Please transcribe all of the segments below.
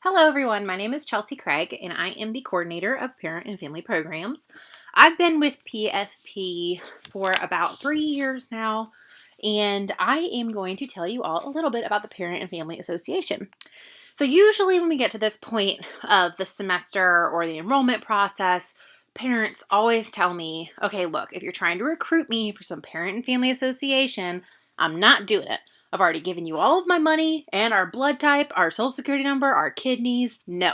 Hello, everyone. My name is Chelsea Craig, and I am the coordinator of Parent and Family Programs. I've been with PSP for about 3 years now, and I am going to tell you all a little bit about the Parent and Family Association. So, usually, when we get to this point of the semester or the enrollment process, parents always tell me, okay, look, if you're trying to recruit me for some Parent and Family Association, I'm not doing it. I've already given you all of my money and our blood type, our social security number, our kidneys. No.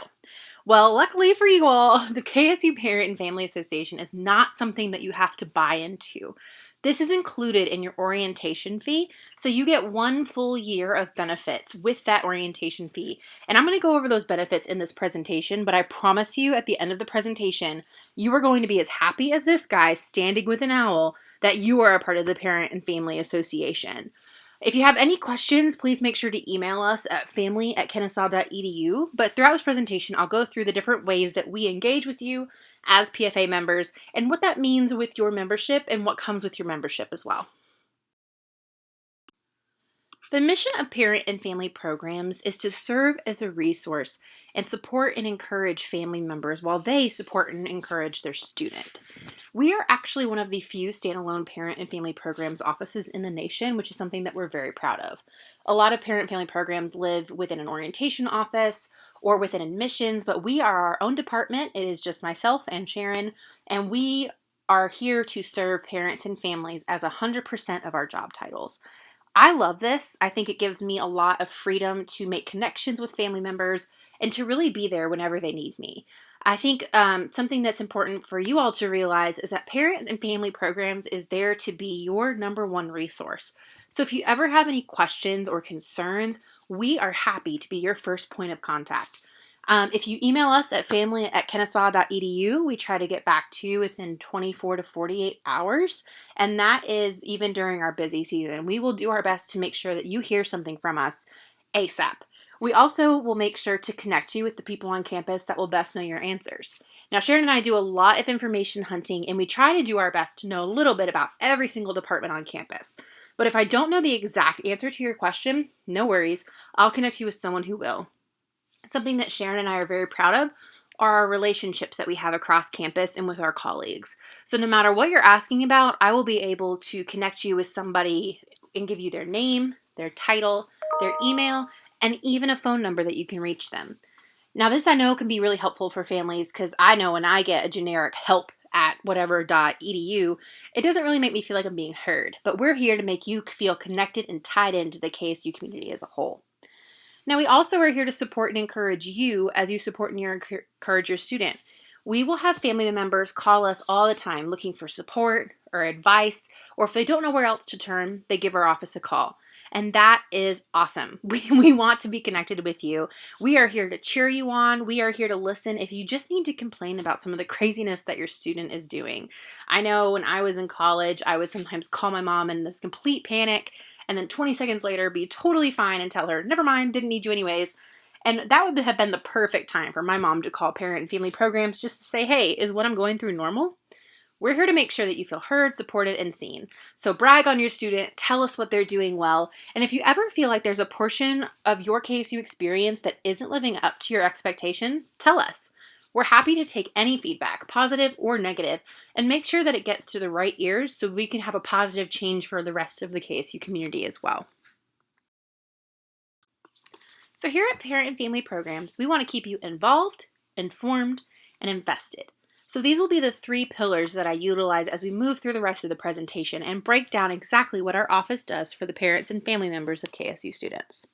Well, luckily for you all, the KSU Parent and Family Association is not something that you have to buy into. This is included in your orientation fee, so you get 1 full year of benefits with that orientation fee. And I'm going to go over those benefits in this presentation, but I promise you at the end of the presentation, you are going to be as happy as this guy standing with an owl that you are a part of the Parent and Family Association. If you have any questions, please make sure to email us at family@kennesaw.edu. But throughout this presentation, I'll go through the different ways that we engage with you as PFA members and what that means with your membership and what comes with your membership as well. The mission of Parent and Family Programs is to serve as a resource and support and encourage family members while they support and encourage their student. We are actually one of the few standalone Parent and Family Programs offices in the nation, which is something that we're very proud of. A lot of Parent and Family Programs live within an orientation office or within admissions, but we are our own department. It is just myself and Sharon, and we are here to serve parents and families as 100% of our job titles. I love this. I think it gives me a lot of freedom to make connections with family members and to really be there whenever they need me. I think something that's important for you all to realize is that Parent and Family Programs is there to be your number one resource. So if you ever have any questions or concerns, we are happy to be your first point of contact. If you email us at family@kennesaw.edu, we try to get back to you within 24 to 48 hours. And that is even during our busy season. We will do our best to make sure that you hear something from us ASAP. We also will make sure to connect you with the people on campus that will best know your answers. Now, Sharon and I do a lot of information hunting, and we try to do our best to know a little bit about every single department on campus. But if I don't know the exact answer to your question, no worries. I'll connect you with someone who will. Something that Sharon and I are very proud of are our relationships that we have across campus and with our colleagues. So no matter what you're asking about, I will be able to connect you with somebody and give you their name, their title, their email, and even a phone number that you can reach them. Now, this I know can be really helpful for families because I know when I get a generic help at whatever.edu, it doesn't really make me feel like I'm being heard. But we're here to make you feel connected and tied into the KSU community as a whole. Now, we also are here to support and encourage you as you support and encourage your student. We will have family members call us all the time looking for support or advice, or if they don't know where else to turn, they give our office a call. And that is awesome. We want to be connected with you. We are here to cheer you on. We are here to listen if you just need to complain about some of the craziness that your student is doing. I know when I was in college, I would sometimes call my mom in this complete panic and then 20 seconds later be totally fine and tell her, never mind, didn't need you anyways. And that would have been the perfect time for my mom to call Parent and Family Programs just to say, hey, is what I'm going through normal? We're here to make sure that you feel heard, supported, and seen. So brag on your student, tell us what they're doing well, and if you ever feel like there's a portion of your KSU experience that isn't living up to your expectation, tell us. We're happy to take any feedback, positive or negative, and make sure that it gets to the right ears so we can have a positive change for the rest of the KSU community as well. So here at Parent and Family Programs, we want to keep you involved, informed, and invested. So these will be the 3 pillars that I utilize as we move through the rest of the presentation and break down exactly what our office does for the parents and family members of KSU students.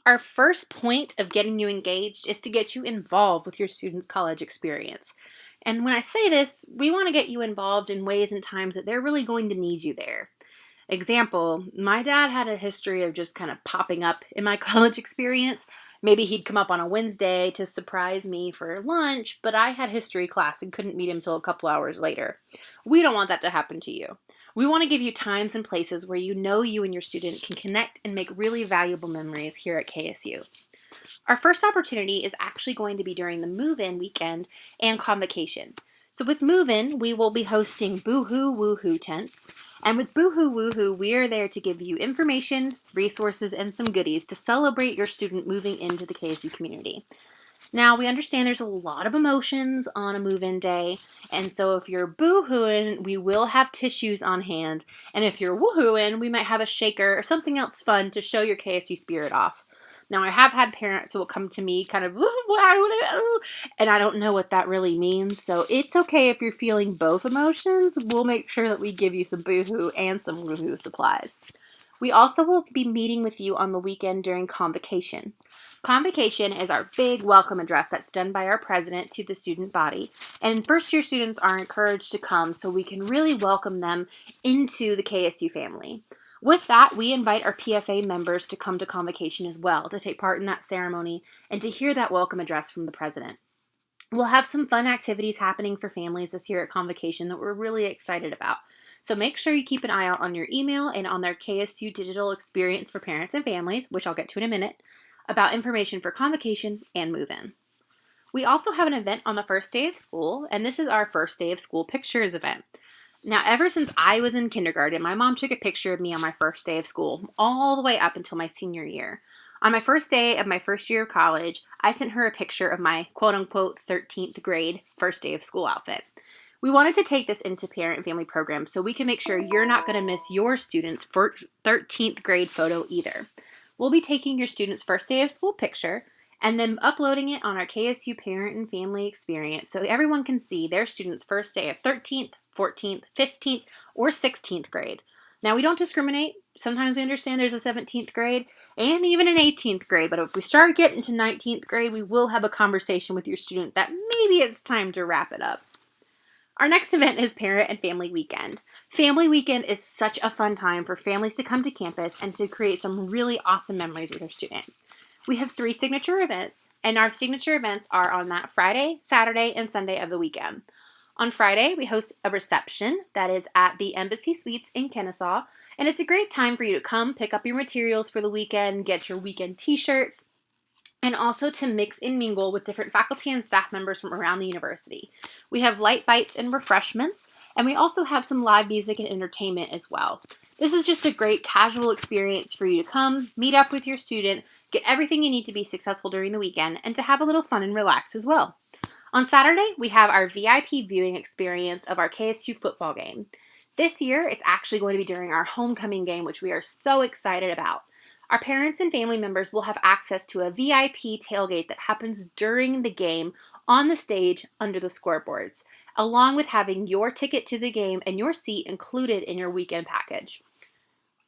Our first point of getting you engaged is to get you involved with your students' college experience. And when I say this, we want to get you involved in ways and times that they're really going to need you there. Example, my dad had a history of just kind of popping up in my college experience. Maybe he'd come up on a Wednesday to surprise me for lunch, but I had history class and couldn't meet him till a couple hours later. We don't want that to happen to you. We want to give you times and places where you know you and your student can connect and make really valuable memories here at KSU. Our first opportunity is actually going to be during the move-in weekend and convocation. So with Move-In, we will be hosting Boohoo Woohoo tents. And with Boohoo Woohoo, we are there to give you information, resources, and some goodies to celebrate your student moving into the KSU community. Now, we understand there's a lot of emotions on a move-in day, and so if you're boo-hooing, we will have tissues on hand, and if you're woohooing, we might have a shaker or something else fun to show your KSU spirit off. Now, I have had parents who will come to me kind of, and I don't know what that really means, so it's okay if you're feeling both emotions. We'll make sure that we give you some boohoo and some woohoo supplies. We also will be meeting with you on the weekend during Convocation. Convocation is our big welcome address that's done by our president to the student body. And first-year students are encouraged to come so we can really welcome them into the KSU family. With that, we invite our PFA members to come to Convocation as well, to take part in that ceremony and to hear that welcome address from the president. We'll have some fun activities happening for families this year at Convocation that we're really excited about. So make sure you keep an eye out on your email and on their KSU digital experience for parents and families, which I'll get to in a minute, about information for Convocation and Move-In. We also have an event on the first day of school, and this is our first day of school pictures event. Now, ever since I was in kindergarten, my mom took a picture of me on my first day of school, all the way up until my senior year. On my first day of my first year of college, I sent her a picture of my quote-unquote 13th grade first day of school outfit. We wanted to take this into parent and family programs so we can make sure you're not going to miss your student's 13th grade photo either. We'll be taking your student's first day of school picture and then uploading it on our KSU parent and family experience so everyone can see their student's first day of 13th, 14th, 15th, or 16th grade. Now, we don't discriminate. Sometimes we understand there's a 17th grade and even an 18th grade, but if we start getting to 19th grade, we will have a conversation with your student that maybe it's time to wrap it up. Our next event is Parent and Family Weekend. Family Weekend is such a fun time for families to come to campus and to create some really awesome memories with their student. We have 3 signature events, and our signature events are on that Friday, Saturday, and Sunday of the weekend. On Friday, we host a reception that is at the Embassy Suites in Kennesaw, and it's a great time for you to come pick up your materials for the weekend, get your weekend t-shirts, and also to mix and mingle with different faculty and staff members from around the university. We have light bites and refreshments, and we also have some live music and entertainment as well. This is just a great casual experience for you to come, meet up with your student, get everything you need to be successful during the weekend, and to have a little fun and relax as well. On Saturday, we have our VIP viewing experience of our KSU football game. This year, it's actually going to be during our homecoming game, which we are so excited about. Our parents and family members will have access to a VIP tailgate that happens during the game on the stage under the scoreboards, along with having your ticket to the game and your seat included in your weekend package.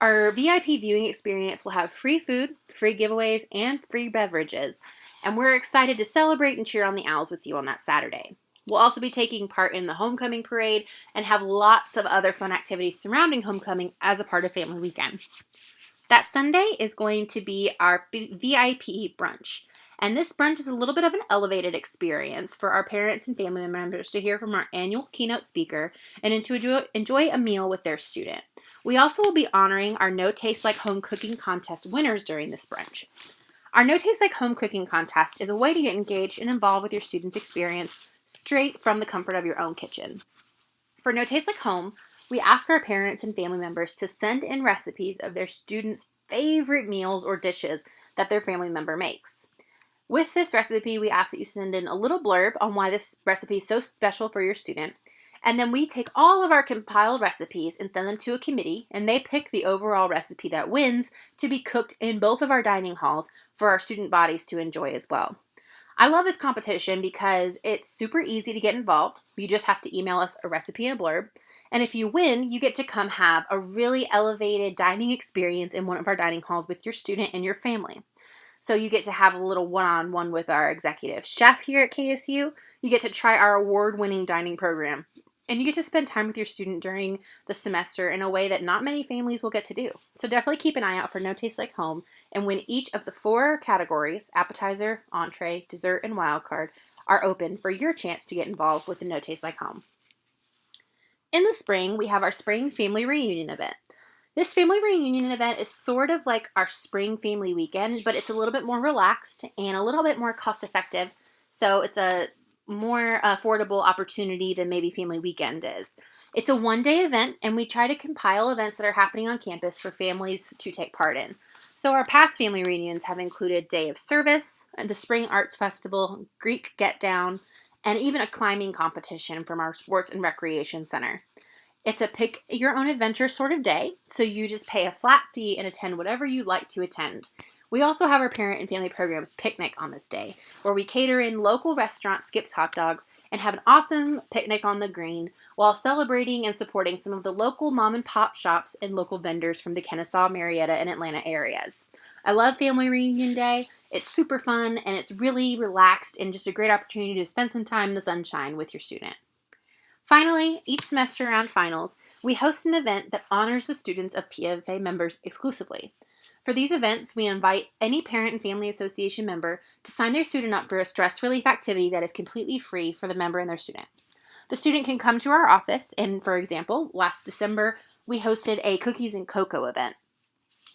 Our VIP viewing experience will have free food, free giveaways, and free beverages, and we're excited to celebrate and cheer on the Owls with you on that Saturday. We'll also be taking part in the homecoming parade and have lots of other fun activities surrounding homecoming as a part of Family Weekend. That Sunday is going to be our VIP brunch. And this brunch is a little bit of an elevated experience for our parents and family members to hear from our annual keynote speaker and to enjoy a meal with their student. We also will be honoring our No Taste Like Home Cooking Contest winners during this brunch. Our No Taste Like Home Cooking Contest is a way to get engaged and involved with your students' experience straight from the comfort of your own kitchen. For No Taste Like Home, we ask our parents and family members to send in recipes of their students' favorite meals or dishes that their family member makes. With this recipe, we ask that you send in a little blurb on why this recipe is so special for your student, and then we take all of our compiled recipes and send them to a committee, and they pick the overall recipe that wins to be cooked in both of our dining halls for our student bodies to enjoy as well. I love this competition because it's super easy to get involved. You just have to email us a recipe and a blurb. And if you win, you get to come have a really elevated dining experience in one of our dining halls with your student and your family. So you get to have a little one-on-one with our executive chef here at KSU. You get to try our award-winning dining program. And you get to spend time with your student during the semester in a way that not many families will get to do. So definitely keep an eye out for No Taste Like Home and win each of the 4 categories, appetizer, entree, dessert, and wild card, are open for your chance to get involved with the No Taste Like Home. In the spring, we have our Spring Family Reunion event. This family reunion event is sort of like our Spring Family Weekend, but it's a little bit more relaxed and a little bit more cost effective. So it's a more affordable opportunity than maybe Family Weekend is. It's a one-day event, and we try to compile events that are happening on campus for families to take part in. So our past family reunions have included Day of Service, the Spring Arts Festival, Greek Get Down, and even a climbing competition from our Sports and Recreation Center. It's a pick your own adventure sort of day, so you just pay a flat fee and attend whatever you'd like to attend. We also have our parent and family programs picnic on this day, where we cater in local restaurant Skip's Hot Dogs and have an awesome picnic on the green while celebrating and supporting some of the local mom and pop shops and local vendors from the Kennesaw, Marietta, and Atlanta areas. I love Family Reunion Day. It's super fun and it's really relaxed and just a great opportunity to spend some time in the sunshine with your student. Finally, each semester around finals, we host an event that honors the students of PFA members exclusively. For these events, we invite any parent and family association member to sign their student up for a stress relief activity that is completely free for the member and their student. The student can come to our office, and for example, last December, we hosted a cookies and cocoa event.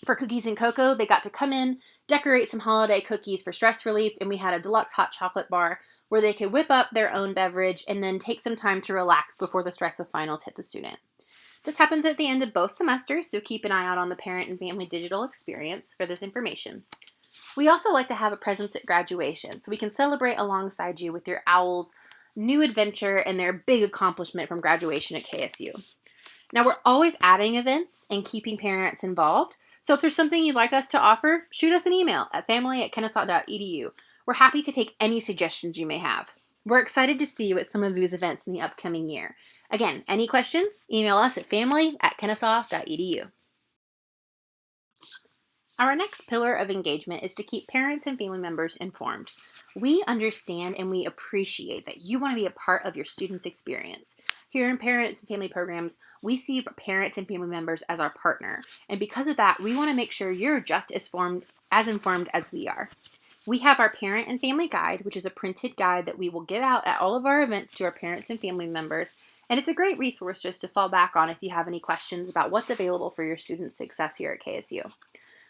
For cookies and cocoa, they got to come in, decorate some holiday cookies for stress relief, and we had a deluxe hot chocolate bar where they could whip up their own beverage and then take some time to relax before the stress of finals hit the student. This happens at the end of both semesters, so keep an eye out on the parent and family digital experience for this information. We also like to have a presence at graduation, so we can celebrate alongside you with your owl's new adventure and their big accomplishment from graduation at KSU. Now, we're always adding events and keeping parents involved, so if there's something you'd like us to offer, shoot us an email at family@kennesaw.edu. We're happy to take any suggestions you may have. We're excited to see you at some of these events in the upcoming year. Again, any questions? Email us at family@kennesaw.edu. Our next pillar of engagement is to keep parents and family members informed. We understand and we appreciate that you want to be a part of your students' experience. Here in Parents and Family Programs, we see parents and family members as our partner. And because of that, we want to make sure you're just as informed as we are. We have our Parent and Family Guide, which is a printed guide that we will give out at all of our events to our parents and family members. And it's a great resource just to fall back on if you have any questions about what's available for your students' success here at KSU.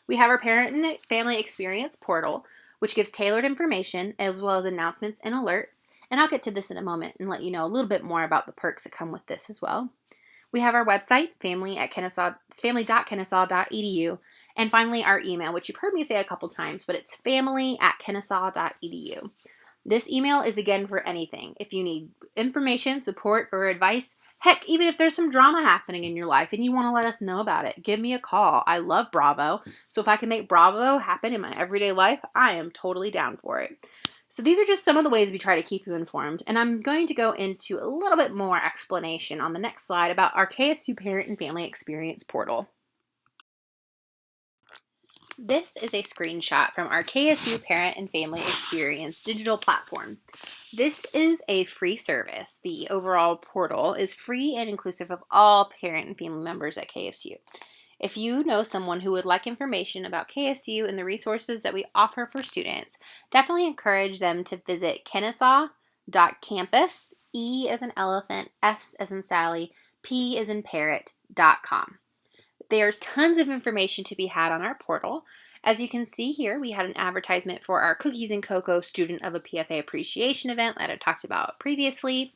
We have our Parent and Family Experience portal, which gives tailored information as well as announcements and alerts. And I'll get to this in a moment and let you know a little bit more about the perks that come with this as well. We have our website, family.kennesaw.edu, and finally our email, which you've heard me say a couple times, but it's family@kennesaw.edu. This email is again for anything. If you need information, support, or advice, heck, even if there's some drama happening in your life and you want to let us know about it, give me a call. I love Bravo, so if I can make Bravo happen in my everyday life, I am totally down for it. So these are just some of the ways we try to keep you informed, and I'm going to go into a little bit more explanation on the next slide about our KSU Parent and Family Experience portal. This is a screenshot from our KSU Parent and Family Experience digital platform. This is a free service. The overall portal is free and inclusive of all parent and family members at KSU. If you know someone who would like information about KSU and the resources that we offer for students, definitely encourage them to visit kennesaw.campus, E as in elephant, S as in Sally, P as in parrot.com. There's tons of information to be had on our portal. As you can see here, we had an advertisement for our Cookies and Cocoa Student of a PFA Appreciation event that I talked about previously.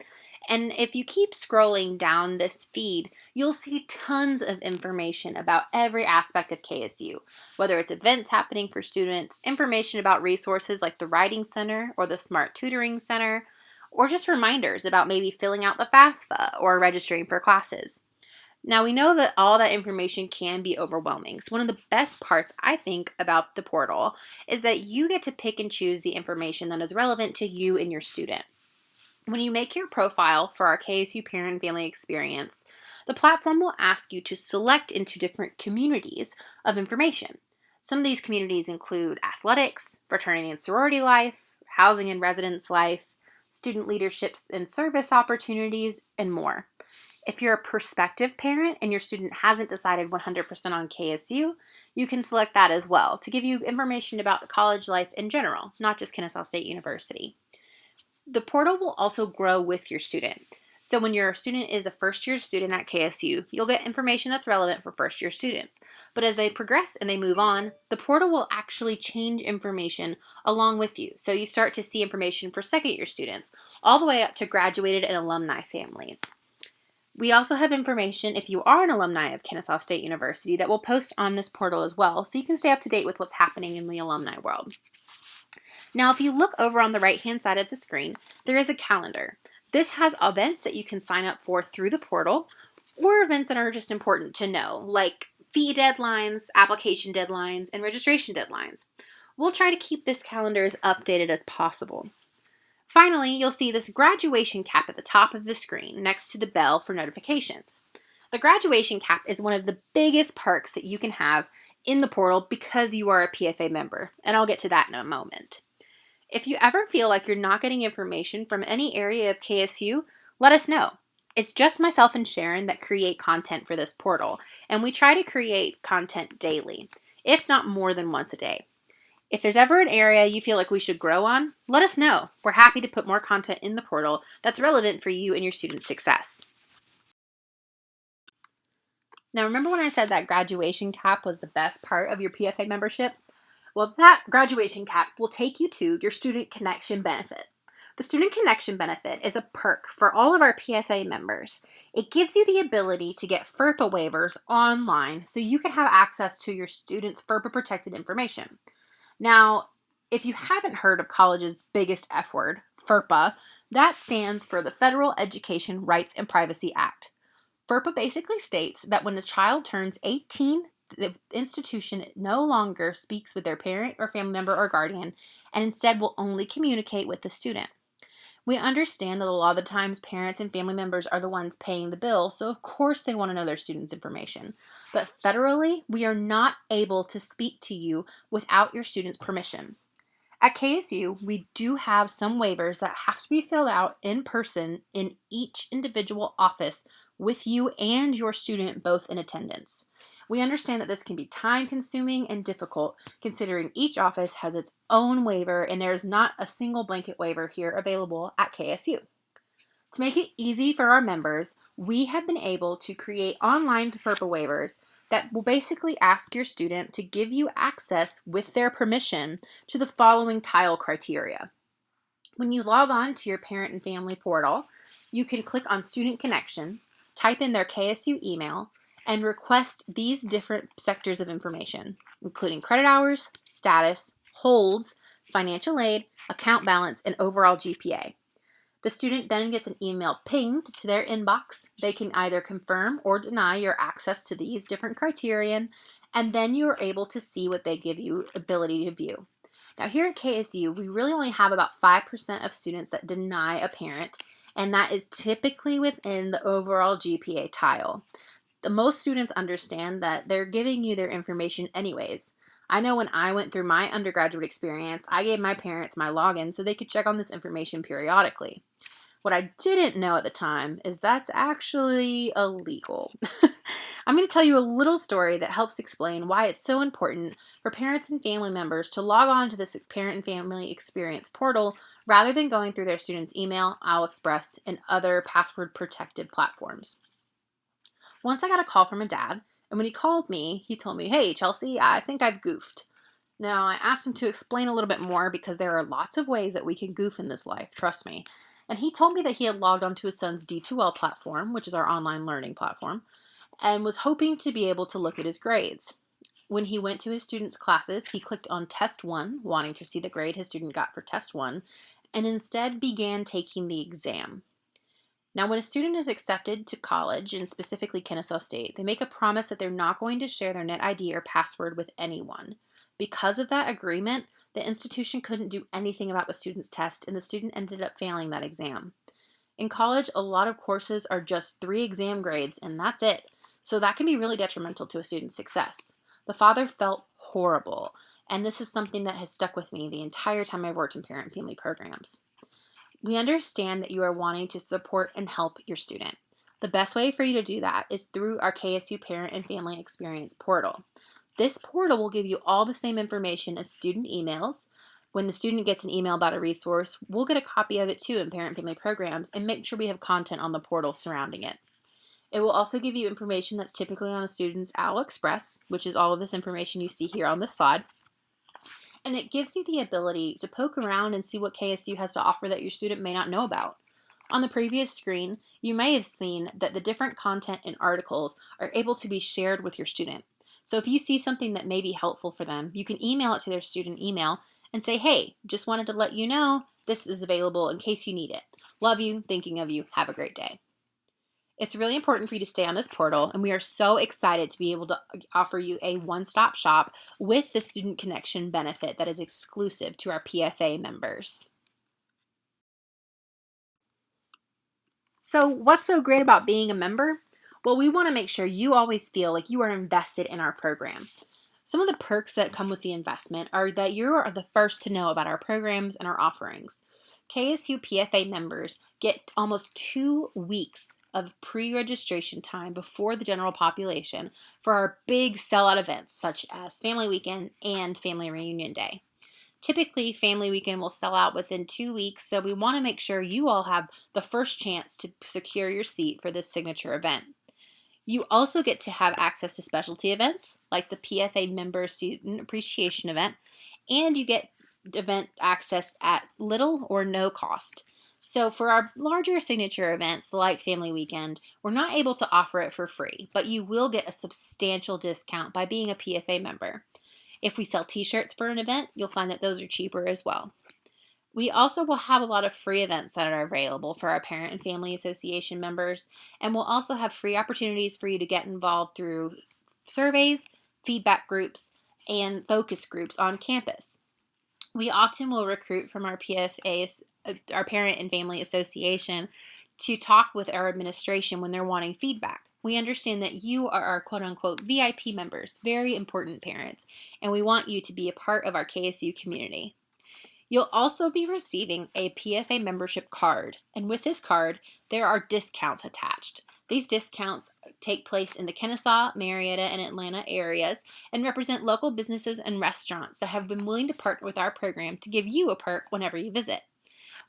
And if you keep scrolling down this feed, you'll see tons of information about every aspect of KSU, whether it's events happening for students, information about resources like the Writing Center or the Smart Tutoring Center, or just reminders about maybe filling out the FAFSA or registering for classes. Now, we know that all that information can be overwhelming. So one of the best parts, I think, about the portal is that you get to pick and choose the information that is relevant to you and your student. When you make your profile for our KSU Parent and Family Experience, the platform will ask you to select into different communities of information. Some of these communities include athletics, fraternity and sorority life, housing and residence life, student leaderships and service opportunities, and more. If you're a prospective parent and your student hasn't decided 100% on KSU, you can select that as well to give you information about the college life in general, not just Kennesaw State University. The portal will also grow with your student. So when your student is a first-year student at KSU, you'll get information that's relevant for first-year students. But as they progress and they move on, the portal will actually change information along with you. So you start to see information for second-year students, all the way up to graduated and alumni families. We also have information if you are an alumni of Kennesaw State University that we'll post on this portal as well, so you can stay up to date with what's happening in the alumni world. Now, if you look over on the right-hand side of the screen, there is a calendar. This has events that you can sign up for through the portal, or events that are just important to know, like fee deadlines, application deadlines, and registration deadlines. We'll try to keep this calendar as updated as possible. Finally, you'll see this graduation cap at the top of the screen next to the bell for notifications. The graduation cap is one of the biggest perks that you can have in the portal because you are a PFA member, and I'll get to that in a moment. If you ever feel like you're not getting information from any area of KSU, let us know. It's just myself and Sharon that create content for this portal, and we try to create content daily, if not more than once a day. If there's ever an area you feel like we should grow on, let us know. We're happy to put more content in the portal that's relevant for you and your student success. Now, remember when I said that graduation cap was the best part of your PFA membership? Well, that graduation cap will take you to your Student Connection Benefit. The Student Connection Benefit is a perk for all of our PFA members. It gives you the ability to get FERPA waivers online so you can have access to your students' FERPA protected information. Now, if you haven't heard of college's biggest F word, FERPA, that stands for the Federal Education Rights and Privacy Act. FERPA basically states that when a child turns 18, the institution no longer speaks with their parent or family member or guardian, and instead will only communicate with the student. We understand that a lot of the times parents and family members are the ones paying the bill, so of course they want to know their students' information. But federally, we are not able to speak to you without your student's permission. At KSU, we do have some waivers that have to be filled out in person in each individual office with you and your student both in attendance. We understand that this can be time-consuming and difficult considering each office has its own waiver and there is not a single blanket waiver here available at KSU. To make it easy for our members, we have been able to create online FERPA waivers that will basically ask your student to give you access with their permission to the following tile criteria. When you log on to your parent and family portal, you can click on Student Connection, type in their KSU email, and request these different sectors of information, including credit hours, status, holds, financial aid, account balance, and overall GPA. The student then gets an email pinged to their inbox. They can either confirm or deny your access to these different criterion, and then you are able to see what they give you ability to view. Now here at KSU, we really only have about 5% of students that deny a parent, and that is typically within the overall GPA tile. The most students understand that they're giving you their information anyways. I know when I went through my undergraduate experience, I gave my parents my login so they could check on this information periodically. What I didn't know at the time is that's actually illegal. I'm going to tell you a little story that helps explain why it's so important for parents and family members to log on to this parent and family experience portal rather than going through their students' email, AliExpress, and other password protected platforms. Once I got a call from a dad, and when he called me, he told me, "Hey, Chelsea, I think I've goofed." Now, I asked him to explain a little bit more because there are lots of ways that we can goof in this life, trust me. And he told me that he had logged onto his son's D2L platform, which is our online learning platform, and was hoping to be able to look at his grades. When he went to his students' classes, he clicked on Test 1, wanting to see the grade his student got for Test 1, and instead began taking the exam. Now, when a student is accepted to college, and specifically Kennesaw State, they make a promise that they're not going to share their net ID or password with anyone. Because of that agreement, the institution couldn't do anything about the student's test, and the student ended up failing that exam. In college, a lot of courses are just 3 exam grades, and that's it. So that can be really detrimental to a student's success. The father felt horrible, and this is something that has stuck with me the entire time I've worked in parent and family programs. We understand that you are wanting to support and help your student. The best way for you to do that is through our KSU Parent and Family Experience portal. This portal will give you all the same information as student emails, When the student gets an email about a resource, we'll get a copy of it too in parent-family programs and make sure we have content on the portal surrounding it. It will also give you information that's typically on a student's OWL Express, which is all of this information you see here on this slide. And it gives you the ability to poke around and see what KSU has to offer that your student may not know about. On the previous screen, you may have seen that the different content and articles are able to be shared with your student. So if you see something that may be helpful for them, you can email it to their student email and say, hey, just wanted to let you know this is available in case you need it. Love you, thinking of you, have a great day. It's really important for you to stay on this portal, and we are so excited to be able to offer you a one-stop shop with the Student Connection benefit that is exclusive to our PFA members. So what's so great about being a member? Well, we want to make sure you always feel like you are invested in our program. Some of the perks that come with the investment are that you are the first to know about our programs and our offerings. KSU PFA members get almost 2 weeks of pre-registration time before the general population for our big sellout events such as Family Weekend and Family Reunion Day. Typically, Family Weekend will sell out within 2 weeks, so we want to make sure you all have the first chance to secure your seat for this signature event. You also get to have access to specialty events like the PFA Member Student Appreciation Event, and you get event access at little or no cost. So for our larger signature events like Family Weekend, we're not able to offer it for free, but you will get a substantial discount by being a PFA member. If we sell t-shirts for an event, you'll find that those are cheaper as well. We also will have a lot of free events that are available for our Parent and Family Association members, and we'll also have free opportunities for you to get involved through surveys, feedback groups, and focus groups on campus. We often will recruit from our PFAs, our Parent and Family Association, to talk with our administration when they're wanting feedback. We understand that you are our quote-unquote VIP members, very important parents, and we want you to be a part of our KSU community. You'll also be receiving a PFA membership card, and with this card, there are discounts attached. These discounts take place in the Kennesaw, Marietta, and Atlanta areas and represent local businesses and restaurants that have been willing to partner with our program to give you a perk whenever you visit.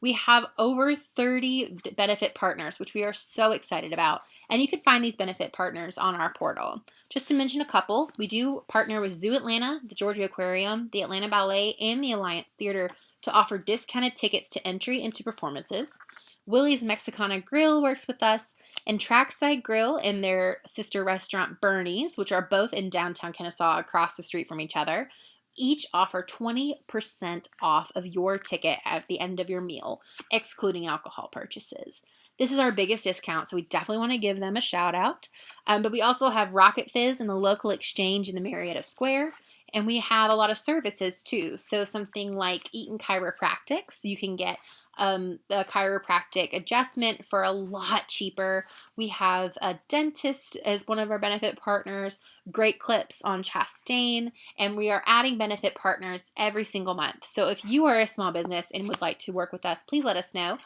We have over 30 benefit partners, which we are so excited about, and you can find these benefit partners on our portal. Just to mention a couple, we do partner with Zoo Atlanta, the Georgia Aquarium, the Atlanta Ballet, and the Alliance Theater to offer discounted tickets to entry into performances. Willie's Mexicana Grill works with us, and Trackside Grill and their sister restaurant Bernie's, which are both in downtown Kennesaw across the street from each other, each offer 20% off of your ticket at the end of your meal, excluding alcohol purchases. This is our biggest discount, so we definitely want to give them a shout out. But we also have Rocket Fizz and the local exchange in the Marietta Square, and we have a lot of services too. So something like Eaton Chiropractics, you can get the chiropractic adjustment for a lot cheaper. We have a dentist as one of our benefit partners, Great Clips on Chastain, and we are adding benefit partners every single month. So if you are a small business and would like to work with us, please let us know.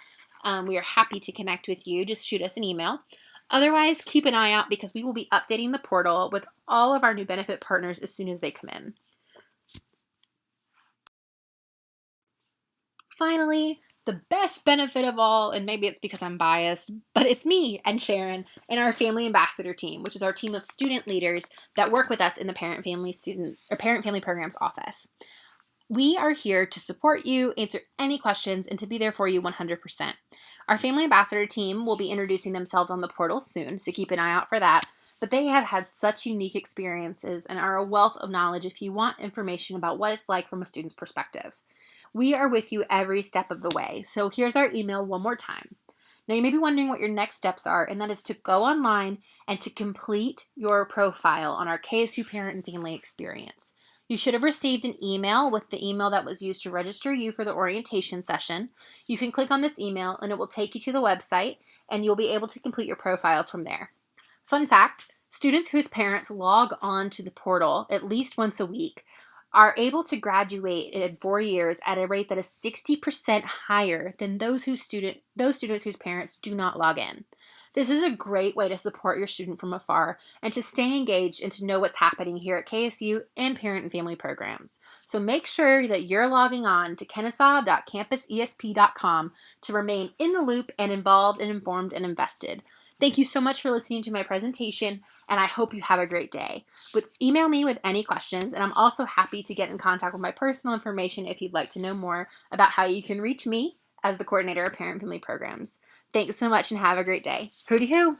We are happy to connect with you. Just shoot us an email. Otherwise, keep an eye out because we will be updating the portal with all of our new benefit partners as soon as they come in. Finally, the best benefit of all, and maybe it's because I'm biased, but it's me and Sharon and our Family Ambassador team, which is our team of student leaders that work with us in the Parent Family Programs office. We are here to support you, answer any questions, and to be there for you 100%. Our Family Ambassador team will be introducing themselves on the portal soon, so keep an eye out for that. But they have had such unique experiences and are a wealth of knowledge if you want information about what it's like from a student's perspective. We are with you every step of the way, so here's our email one more time. Now you may be wondering what your next steps are, and that is to go online and to complete your profile on our KSU Parent and Family Experience. You should have received an email with the email that was used to register you for the orientation session. You can click on this email and it will take you to the website and you'll be able to complete your profile from there. Fun fact, students whose parents log on to the portal at least once a week are able to graduate in 4 years at a rate that is 60% higher than those students whose parents do not log in. This is a great way to support your student from afar and to stay engaged and to know what's happening here at KSU and parent and family programs. So make sure that you're logging on to kennesaw.campusesp.com to remain in the loop and involved and informed and invested. Thank you so much for listening to my presentation, and I hope you have a great day. Email me with any questions, and I'm also happy to get in contact with my personal information if you'd like to know more about how you can reach me as the coordinator of parent and family programs. Thanks so much and have a great day. Hooty hoo!